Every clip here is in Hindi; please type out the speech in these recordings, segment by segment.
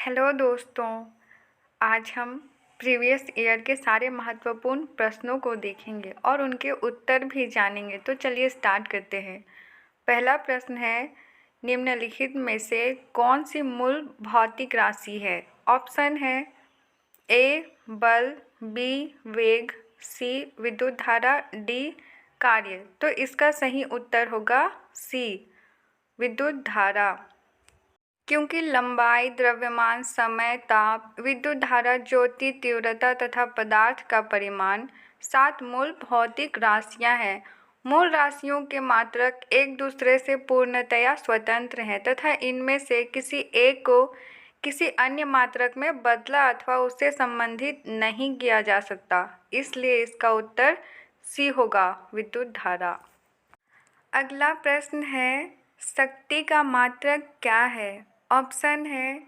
हेलो दोस्तों, आज हम प्रीवियस ईयर के सारे महत्वपूर्ण प्रश्नों को देखेंगे और उनके उत्तर भी जानेंगे। तो चलिए स्टार्ट करते हैं। पहला प्रश्न है, निम्नलिखित में से कौन सी मूल भौतिक राशि है? ऑप्शन है ए बल, बी वेग, सी विद्युत धारा, डी कार्य। तो इसका सही उत्तर होगा सी विद्युत धारा, क्योंकि लंबाई, द्रव्यमान, समय, ताप, विद्युत धारा, ज्योति तीव्रता तथा पदार्थ का परिमाण 7 मूल भौतिक राशियां हैं। मूल राशियों के मात्रक एक दूसरे से पूर्णतया स्वतंत्र हैं तथा इनमें से किसी एक को किसी अन्य मात्रक में बदला अथवा उससे संबंधित नहीं किया जा सकता। इसलिए इसका उत्तर सी होगा, विद्युत धारा। अगला प्रश्न है, शक्ति का मात्रक क्या है? ऑप्शन है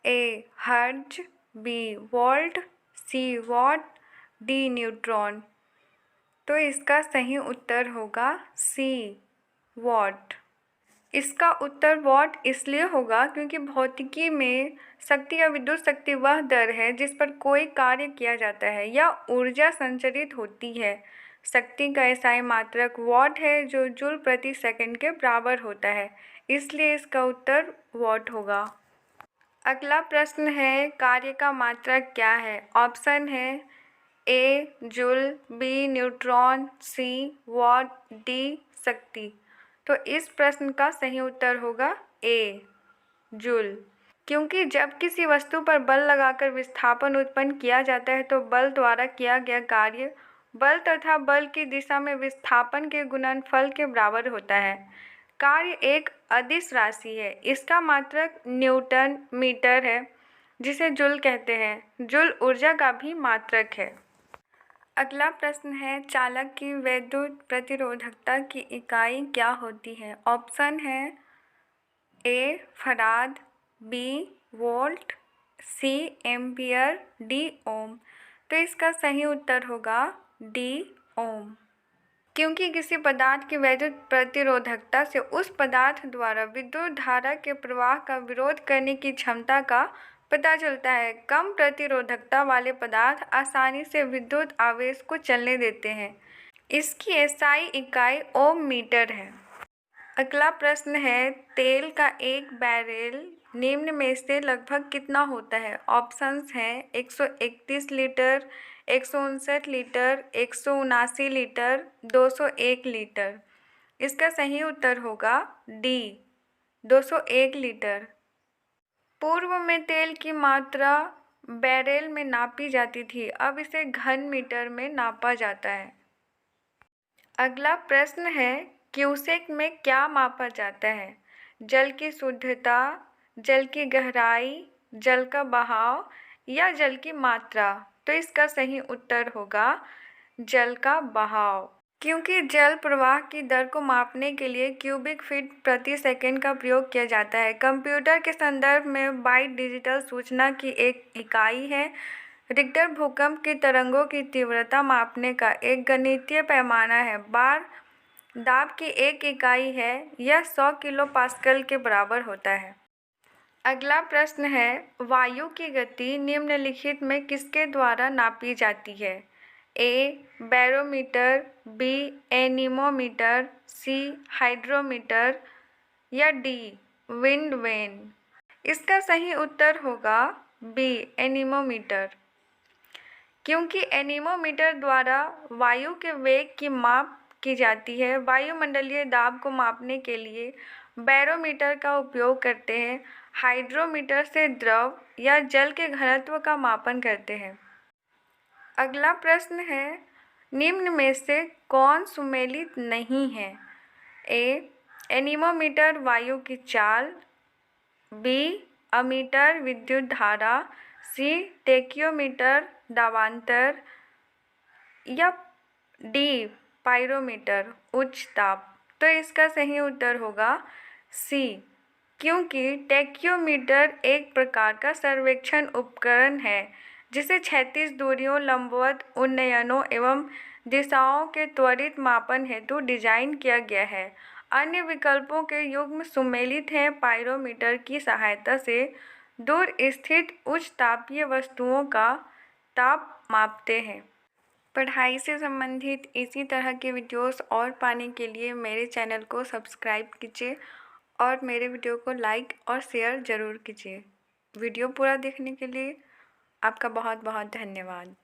A hertz, B volt, C watt, D neutron. तो इसका सही उत्तर होगा सी वॉट। इसका उत्तर वॉट इसलिए होगा क्योंकि भौतिकी में शक्ति या विद्युत शक्ति वह दर है जिस पर कोई कार्य किया जाता है या ऊर्जा संचरित होती है। शक्ति का एसआई मात्रक वॉट है जो जूल प्रति सेकंड के बराबर होता है, इसलिए इसका उत्तर वॉट होगा। अगला प्रश्न है, कार्य का मात्रक क्या है? ऑप्शन है A joule, B neutron, C watt, D शक्ति। तो इस प्रश्न का सही उत्तर होगा ए जूल, क्योंकि जब किसी वस्तु पर बल लगाकर विस्थापन उत्पन्न किया जाता है तो बल द्वारा किया गया कार्य बल तथा बल की दिशा में विस्थापन के गुणनफल के बराबर होता है। कार्य एक अदिश राशि है, इसका मात्रक न्यूटन मीटर है जिसे जूल कहते हैं। जूल ऊर्जा का भी मात्रक है। अगला प्रश्न है, चालक की वैद्युत प्रतिरोधकता की इकाई क्या होती है? ऑप्शन है ए फराद, बी वोल्ट, सी एम्पियर, डी ओम। तो इसका सही उत्तर होगा डी ओम, क्योंकि किसी पदार्थ की वैद्युत प्रतिरोधकता से उस पदार्थ द्वारा विद्युत धारा के प्रवाह का विरोध करने की क्षमता का पता चलता है। कम प्रतिरोधकता वाले पदार्थ आसानी से विद्युत आवेश को चलने देते हैं। इसकी एसआई इकाई ओम मीटर है। अगला प्रश्न है, तेल का एक बैरल निम्न में से लगभग कितना होता है? ऑप्शंस हैं 131 लीटर, 159 लीटर, 179 लीटर, 201 लीटर। इसका सही उत्तर होगा डी 201 लीटर। पूर्व में तेल की मात्रा बैरल में नापी जाती थी, अब इसे घन मीटर में नापा जाता है। अगला प्रश्न है, क्यूसेक में क्या मापा जाता है? जल की शुद्धता, जल की गहराई, जल का बहाव या जल की मात्रा? तो इसका सही उत्तर होगा जल का बहाव, क्योंकि जल प्रवाह की दर को मापने के लिए क्यूबिक फीट प्रति सेकंड का प्रयोग किया जाता है। कंप्यूटर के संदर्भ में बाइट डिजिटल सूचना की एक इकाई है। रिक्टर भूकंप की तरंगों की तीव्रता मापने का एक गणितीय पैमाना है। बार दाब की एक इकाई है, यह 100 किलो पास्कल के बराबर होता है। अगला प्रश्न है, वायु की गति निम्नलिखित में किसके द्वारा नापी जाती है? ए बैरोमीटर, बी एनीमोमीटर, सी हाइड्रोमीटर या डी विंड वेन। इसका सही उत्तर होगा बी एनीमोमीटर, क्योंकि एनीमोमीटर द्वारा वायु के वेग की माप की जाती है। वायुमंडलीय दाब को मापने के लिए बैरोमीटर का उपयोग करते हैं। हाइड्रोमीटर से द्रव या जल के घनत्व का मापन करते हैं। अगला प्रश्न है, निम्न में से कौन सुमेलित नहीं है? ए एनीमोमीटर वायु की चाल, बी अमीटर विद्युत धारा, सी टेकियोमीटर दाबांतर या डी पाइरोमीटर उच्च ताप। तो इसका सही उत्तर होगा सी, क्योंकि टेकियोमीटर एक प्रकार का सर्वेक्षण उपकरण है जिसे क्षैतिज दूरियों, लंबवत उन्नयनों एवं दिशाओं के त्वरित मापन हेतु डिजाइन किया गया है। अन्य विकल्पों के युग्म सुमेलित हैं। पाइरोमीटर की सहायता से दूर स्थित उच्च तापीय वस्तुओं का ताप मापते हैं। पढ़ाई से संबंधित इसी तरह के वीडियोस और पाने के लिए मेरे चैनल को सब्सक्राइब कीजिए और मेरे वीडियो को लाइक और शेयर ज़रूर कीजिए। वीडियो पूरा देखने के लिए आपका बहुत बहुत धन्यवाद।